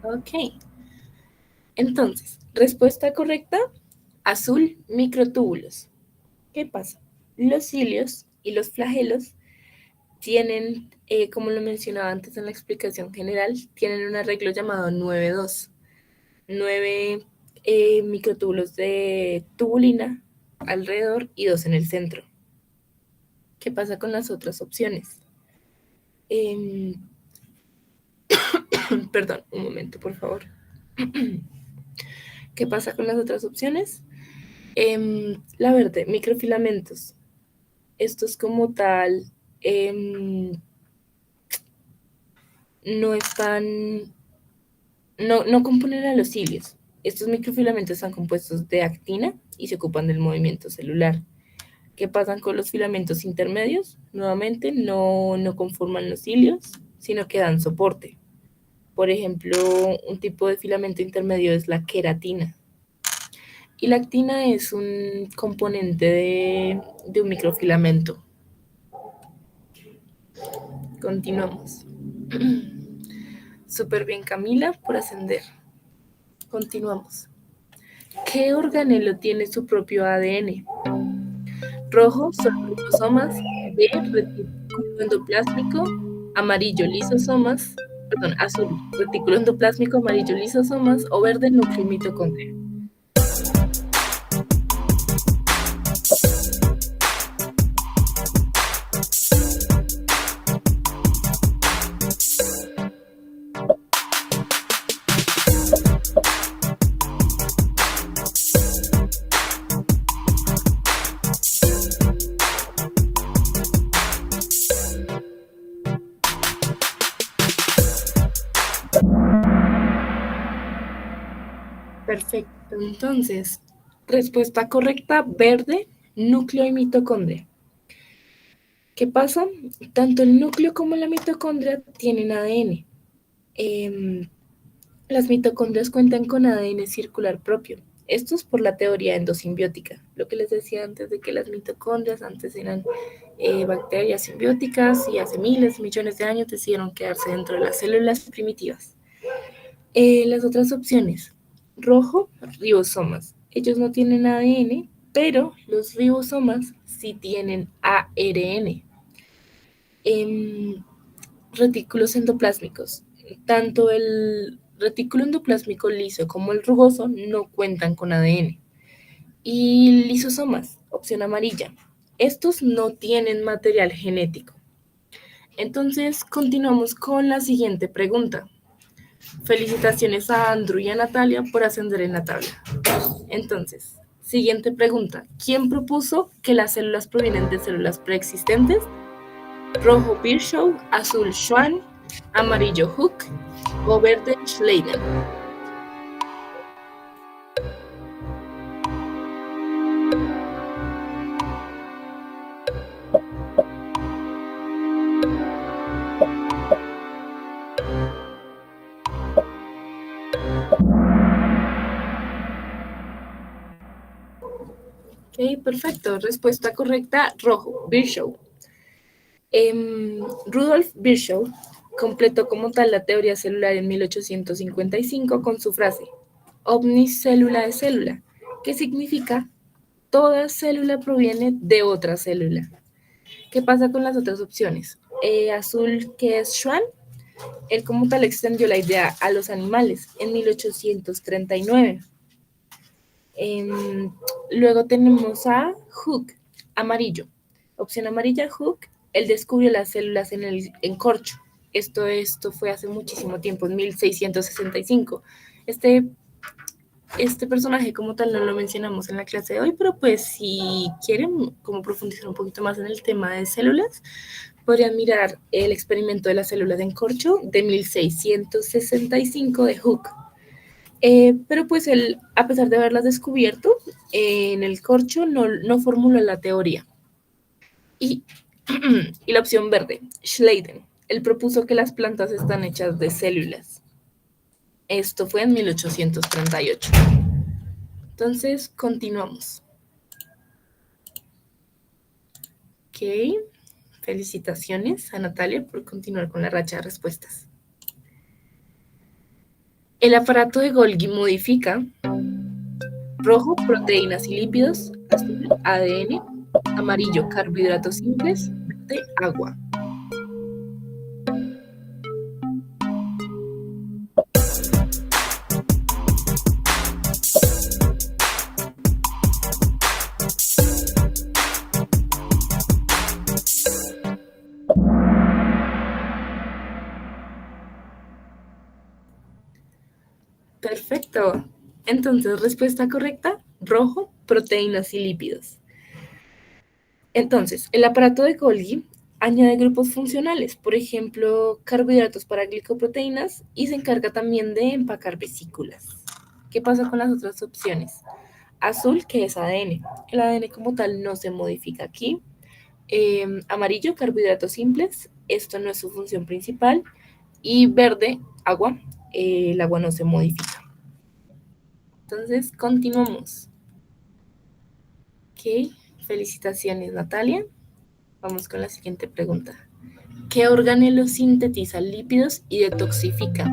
Ok. Entonces, respuesta correcta, azul, microtúbulos. ¿Qué pasa? Los cilios y los flagelos tienen, como lo mencionaba antes en la explicación general, tienen un arreglo llamado 9-2. 9 microtúbulos de tubulina alrededor y 2 en el centro. ¿Qué pasa con las otras opciones? Perdón, un momento, por favor. ¿Qué pasa con las otras opciones? La verde, microfilamentos. Estos como tal no están, no componen a los cilios. Estos microfilamentos están compuestos de actina y se ocupan del movimiento celular. ¿Qué pasa con los filamentos intermedios? Nuevamente no conforman los cilios, sino que dan soporte. Por ejemplo, un tipo de filamento intermedio es la queratina. Y la actina es un componente de un microfilamento. Continuamos. Súper bien, Camila, por ascender. Continuamos. ¿Qué organelo tiene su propio ADN? Rojo son ribosomas; B, retículo endoplásmico; amarillo, lisosomas; perdón, azul, retículo endoplásmico; amarillo, lisosomas; o verde, núcleo y mitocondria. Perfecto, entonces, respuesta correcta, verde, núcleo y mitocondria. ¿Qué pasa? Tanto el núcleo como la mitocondria tienen ADN. Las mitocondrias cuentan con ADN circular propio. Esto es por la teoría endosimbiótica. Lo que les decía antes de que las mitocondrias antes eran bacterias simbióticas y hace miles, millones de años decidieron quedarse dentro de las células primitivas. Las otras opciones. Rojo, ribosomas. Ellos no tienen ADN, pero los ribosomas sí tienen ARN. Retículos endoplásmicos. Tanto el retículo endoplásmico liso como el rugoso no cuentan con ADN. Y lisosomas, opción amarilla. Estos no tienen material genético. Entonces, continuamos con la siguiente pregunta. Felicitaciones a Andrew y a Natalia por ascender en la tabla. Entonces, siguiente pregunta. ¿Quién propuso que las células provienen de células preexistentes? Rojo, Virchow; azul, Schwann; amarillo, Hooke; o verde, Schleiden. Ok, perfecto. Respuesta correcta, rojo, Virchow. Rudolf Virchow completó como tal la teoría celular en 1855 con su frase omnis cellula es célula, que significa toda célula proviene de otra célula. ¿Qué pasa con las otras opciones? Azul, que es Schwann, él como tal extendió la idea a los animales en 1839. Luego tenemos a Hooke, amarillo. Opción amarilla, Hooke, él descubrió las células en corcho. Esto fue hace muchísimo tiempo, en 1665. Este este personaje como tal no lo mencionamos en la clase de hoy, pero pues si quieren como profundizar un poquito más en el tema de células, podrían mirar el experimento de las células en corcho de 1665 de Hooke. Pero pues él, a pesar de haberlas descubierto, en el corcho no formuló la teoría. Y, y la opción verde, Schleiden, él propuso que las plantas están hechas de células. Esto fue en 1838. Entonces, continuamos. Ok, felicitaciones a Natalia por continuar con la racha de respuestas. El aparato de Golgi modifica rojo, proteínas y lípidos, azul, ADN, amarillo, carbohidratos simples, verde, agua. Perfecto. Entonces, respuesta correcta, rojo, proteínas y lípidos. Entonces, el aparato de Golgi añade grupos funcionales, por ejemplo, carbohidratos para glicoproteínas, y se encarga también de empacar vesículas. ¿Qué pasa con las otras opciones? Azul, que es ADN. El ADN como tal no se modifica aquí. Amarillo, carbohidratos simples. Esto no es su función principal. Y verde, agua. El agua no se modifica. Entonces, continuamos. Ok, felicitaciones, Natalia. Vamos con la siguiente pregunta. ¿Qué organelo sintetiza lípidos y detoxifica?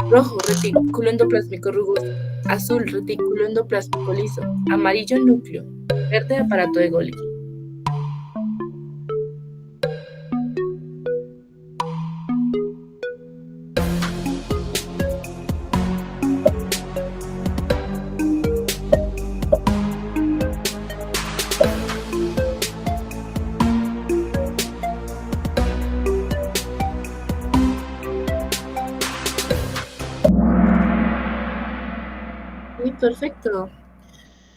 Rojo, retículo endoplásmico rugoso. Azul, retículo endoplásmico liso. Amarillo, núcleo. Verde, aparato de Golgi. Sí, perfecto.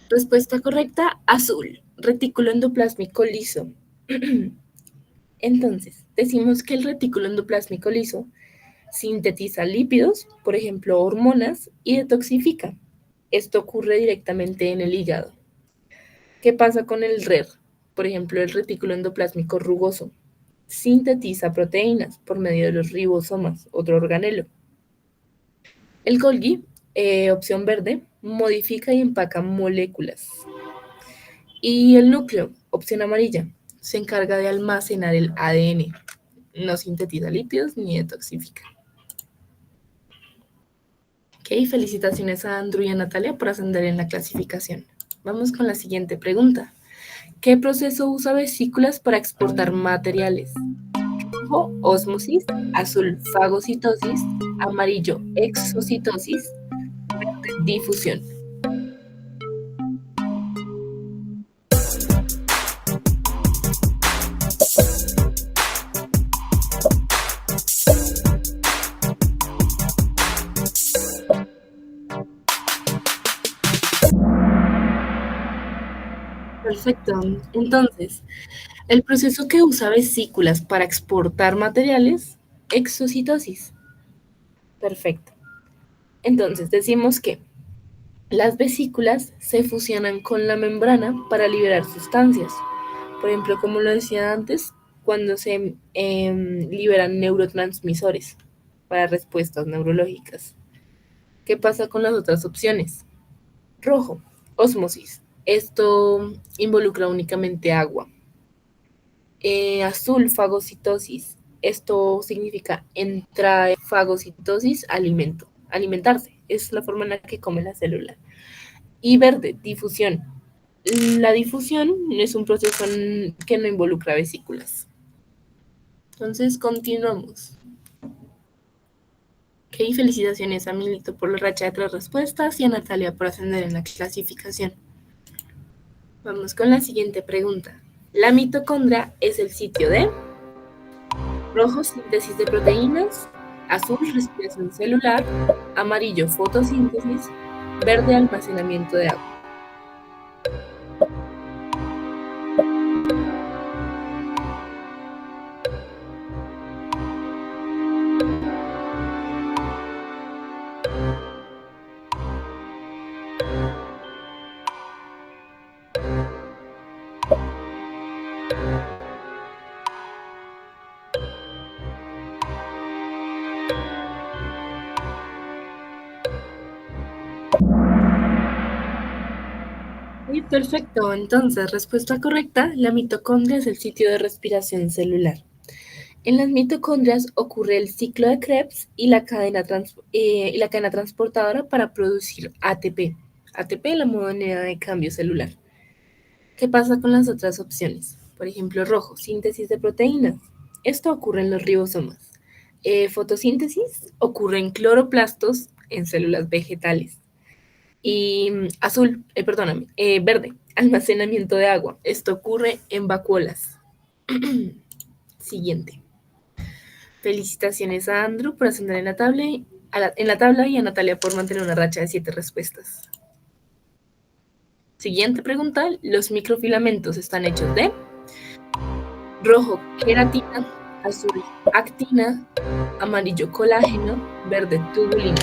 Respuesta correcta, azul, retículo endoplásmico liso. Entonces, decimos que el retículo endoplásmico liso sintetiza lípidos, por ejemplo, hormonas, y detoxifica. Esto ocurre directamente en el hígado. ¿Qué pasa con el RER? Por ejemplo, el retículo endoplásmico rugoso. Sintetiza proteínas por medio de los ribosomas, otro organelo. El Golgi, opción verde, modifica y empaca moléculas. Y el núcleo, opción amarilla, se encarga de almacenar el ADN. No sintetiza lípidos ni detoxifica. Ok, felicitaciones a Andrew y a Natalia por ascender en la clasificación. Vamos con la siguiente pregunta. ¿Qué proceso usa vesículas para exportar materiales? Rojo, ósmosis, azul, fagocitosis, amarillo, exocitosis, verde, difusión. Perfecto. Entonces, el proceso que usa vesículas para exportar materiales, exocitosis. Perfecto. Entonces, decimos que las vesículas se fusionan con la membrana para liberar sustancias. Por ejemplo, como lo decía antes, cuando se liberan neurotransmisores para respuestas neurológicas. ¿Qué pasa con las otras opciones? Rojo, ósmosis. Esto involucra únicamente agua. Azul, fagocitosis. Esto significa entrae fagocitosis, alimento. Alimentarse. Es la forma en la que come la célula. Y verde, difusión. La difusión es un proceso que no involucra vesículas. Entonces, continuamos. Ok, felicitaciones a Milito por la racha de 3 respuestas y a Natalia por ascender en la clasificación. Vamos con la siguiente pregunta. La mitocondria es el sitio de rojo, síntesis de proteínas, azul, respiración celular, amarillo, fotosíntesis, Verde, almacenamiento de agua. Sí, perfecto. Entonces, respuesta correcta, la mitocondria es el sitio de respiración celular. En las mitocondrias ocurre el ciclo de Krebs y la cadena transportadora para producir ATP. ATP, la moneda de cambio celular. ¿Qué pasa con las otras opciones? Por ejemplo, rojo, síntesis de proteínas. Esto ocurre en los ribosomas. Fotosíntesis ocurre en cloroplastos en células vegetales. Y verde, almacenamiento de agua. Esto ocurre en vacuolas. Siguiente. Felicitaciones a Andrew por ascender en la tabla y a Natalia por mantener una racha de 7 respuestas. Siguiente pregunta. Los microfilamentos están hechos de rojo, queratina, azul, actina, amarillo, colágeno, verde, tubulina.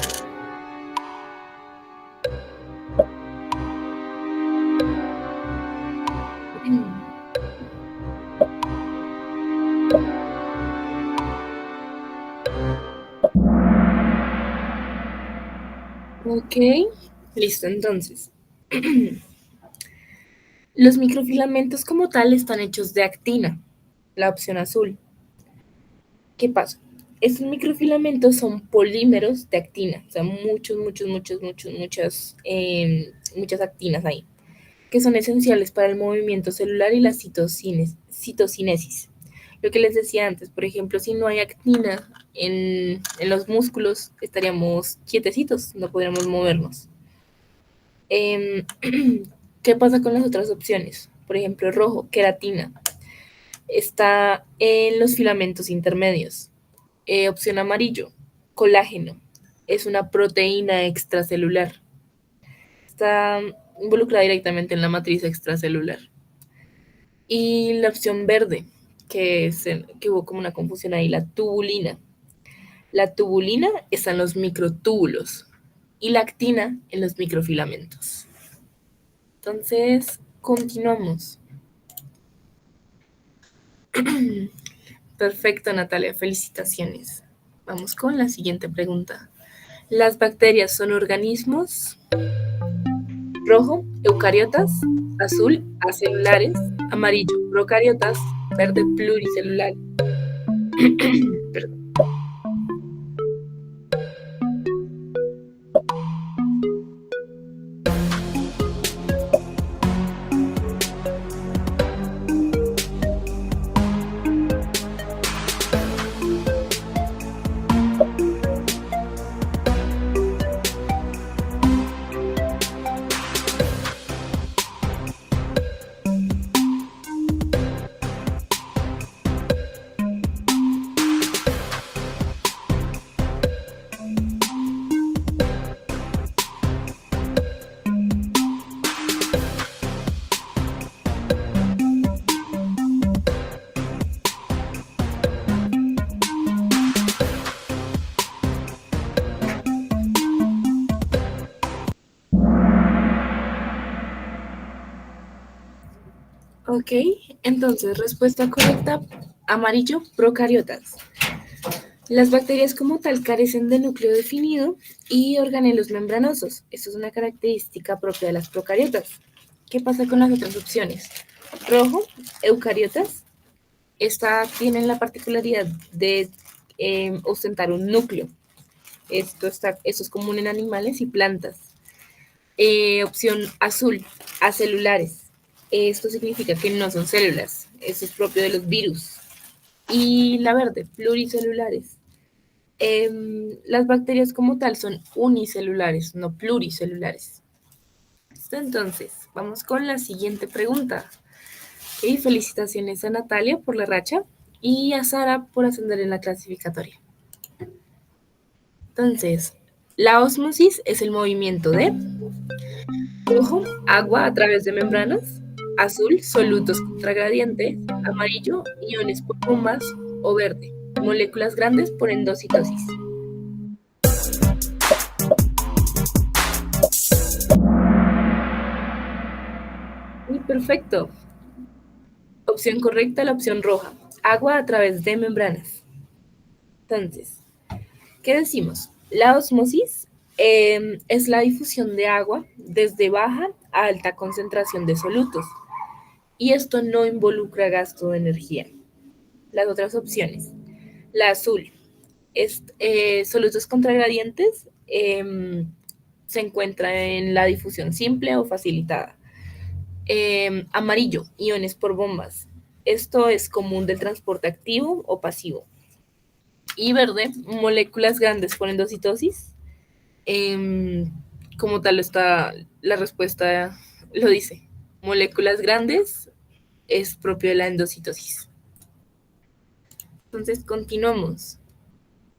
Ok, listo, entonces. Los microfilamentos como tal están hechos de actina, la opción azul. ¿Qué pasa? Estos microfilamentos son polímeros de actina, o sea, muchas actinas ahí, que son esenciales para el movimiento celular y la citocinesis. Lo que les decía antes, por ejemplo, si no hay actina en los músculos, estaríamos quietecitos, no podríamos movernos. ¿Qué pasa con las otras opciones? Por ejemplo, rojo, queratina, está en los filamentos intermedios. Opción amarillo, colágeno, es una proteína extracelular. Está involucrada directamente en la matriz extracelular. Y la opción verde, que hubo como una confusión ahí, la tubulina. La tubulina está en los microtúbulos y la actina en los microfilamentos. Entonces, continuamos. Perfecto, Natalia, felicitaciones. Vamos con la siguiente pregunta. ¿Las bacterias son organismos? Rojo, eucariotas, azul, acelulares, amarillo, procariotas, verde, pluricelular. Perdón. Ok, entonces respuesta correcta, amarillo, procariotas. Las bacterias como tal carecen de núcleo definido y organelos membranosos. Esto es una característica propia de las procariotas. ¿Qué pasa con las otras opciones? Rojo, eucariotas. Esta tienen la particularidad de ostentar un núcleo. Esto es común en animales y plantas. Opción azul, acelulares. Esto significa que no son células. Esto es propio de los virus. Y la verde, pluricelulares. Las bacterias como tal son unicelulares, no pluricelulares. ¿Listo? Entonces, vamos con la siguiente pregunta. Okay, felicitaciones a Natalia por la racha y a Sara por ascender en la clasificatoria. Entonces, la ósmosis es el movimiento de Rojo, agua a través de membranas. Azul, solutos contragradientes. Amarillo, iones por bombas. O verde, moléculas grandes por endocitosis. Y perfecto. Opción correcta, la opción roja. Agua a través de membranas. Entonces, ¿qué decimos? La ósmosis es la difusión de agua desde baja a alta concentración de solutos. Y esto no involucra gasto de energía. Las otras opciones. La azul es solutos contragradientes, se encuentra en la difusión simple o facilitada. Amarillo, iones por bombas. Esto es común del transporte activo o pasivo. Y verde, moléculas grandes por endocitosis. Como tal está la respuesta, lo dice. Moléculas grandes es propio de la endocitosis. Entonces continuamos.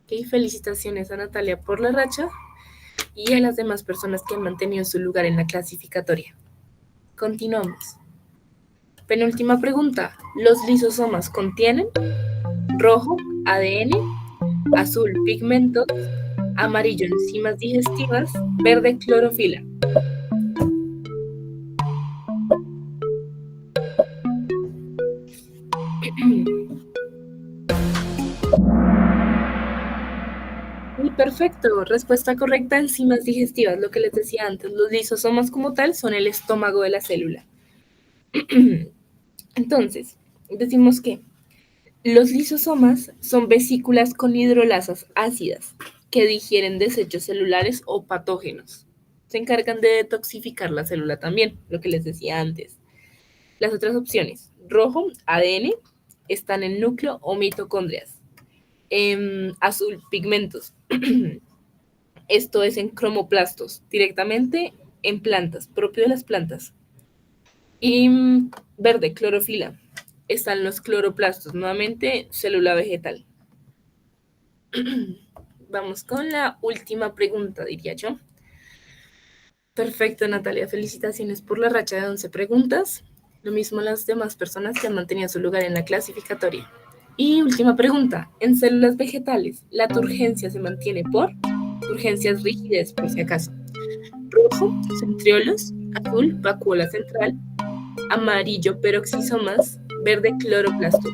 Okay, felicitaciones a Natalia por la racha y a las demás personas que han mantenido su lugar en la clasificatoria. Continuamos. Penúltima pregunta. ¿Los lisosomas contienen? Rojo, ADN. Azul, pigmentos. Amarillo, enzimas digestivas. Verde, clorofila. Y perfecto, respuesta correcta, enzimas digestivas, lo que les decía antes. Los lisosomas como tal son el estómago de la célula. Entonces, decimos que los lisosomas son vesículas con hidrolasas ácidas que digieren desechos celulares o patógenos. Se encargan de detoxificar la célula también, lo que les decía antes. Las otras opciones, rojo, ADN, están en núcleo o mitocondrias. Azul, pigmentos. Esto es en cromoplastos, directamente en plantas, propio de las plantas. Y verde, clorofila. Están los cloroplastos, nuevamente célula vegetal. Vamos con la última pregunta, diría yo. Perfecto, Natalia. Felicitaciones por la racha de 11 preguntas. Lo mismo las demás personas que han mantenido su lugar en la clasificatoria. Y última pregunta. En células vegetales, ¿la turgencia se mantiene por? Turgencias rígidas, por si acaso. Rojo, centriolos. Azul, vacuola central. Amarillo, peroxisomas. Verde, cloroplastos.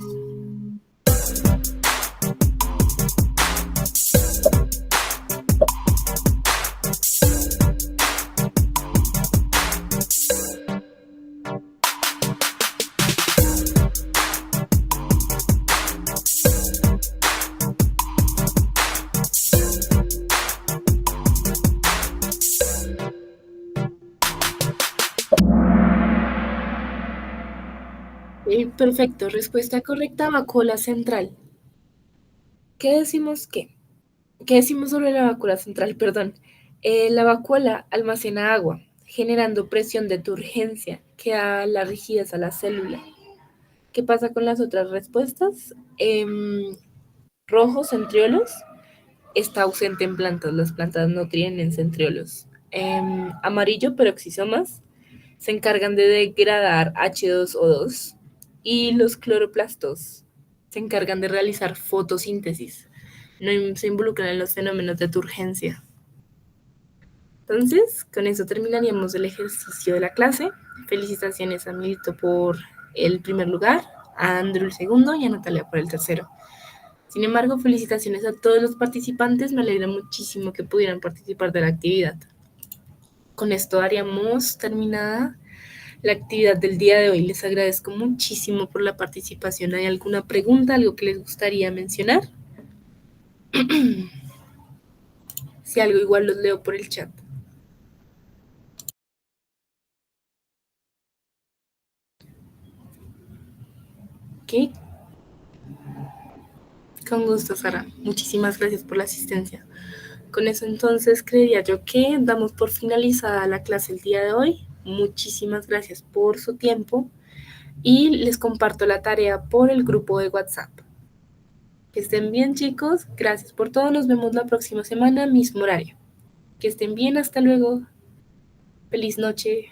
Perfecto, respuesta correcta, vacuola central. ¿Qué decimos qué? ¿Qué decimos sobre la vacuola central? Perdón. La vacuola almacena agua, generando presión de turgencia que da la rigidez a la célula. ¿Qué pasa con las otras respuestas? Rojo, centriolos, está ausente en plantas. Las plantas no tienen centriolos. Amarillo, peroxisomas, se encargan de degradar H2O2 y los cloroplastos se encargan de realizar fotosíntesis. No se involucran en los fenómenos de turgencia. Entonces, con eso terminaríamos el ejercicio de la clase. Felicitaciones a Milito por el primer lugar, a Andrew el segundo y a Natalia por el tercero. Sin embargo, felicitaciones a todos los participantes. Me alegra muchísimo que pudieran participar de la actividad. Con esto daríamos terminada la actividad del día de hoy. Les agradezco muchísimo por la participación. ¿Hay alguna pregunta, algo que les gustaría mencionar? Si algo, igual los leo por el chat. ¿Ok? Con gusto, Sara. Muchísimas gracias por la asistencia. Con eso entonces creería yo que damos por finalizada la clase el día de hoy. Muchísimas gracias por su tiempo y les comparto la tarea por el grupo de WhatsApp. Que estén bien, chicos. Gracias por todo. Nos vemos la próxima semana, mismo horario. Que estén bien. Hasta luego. Feliz noche.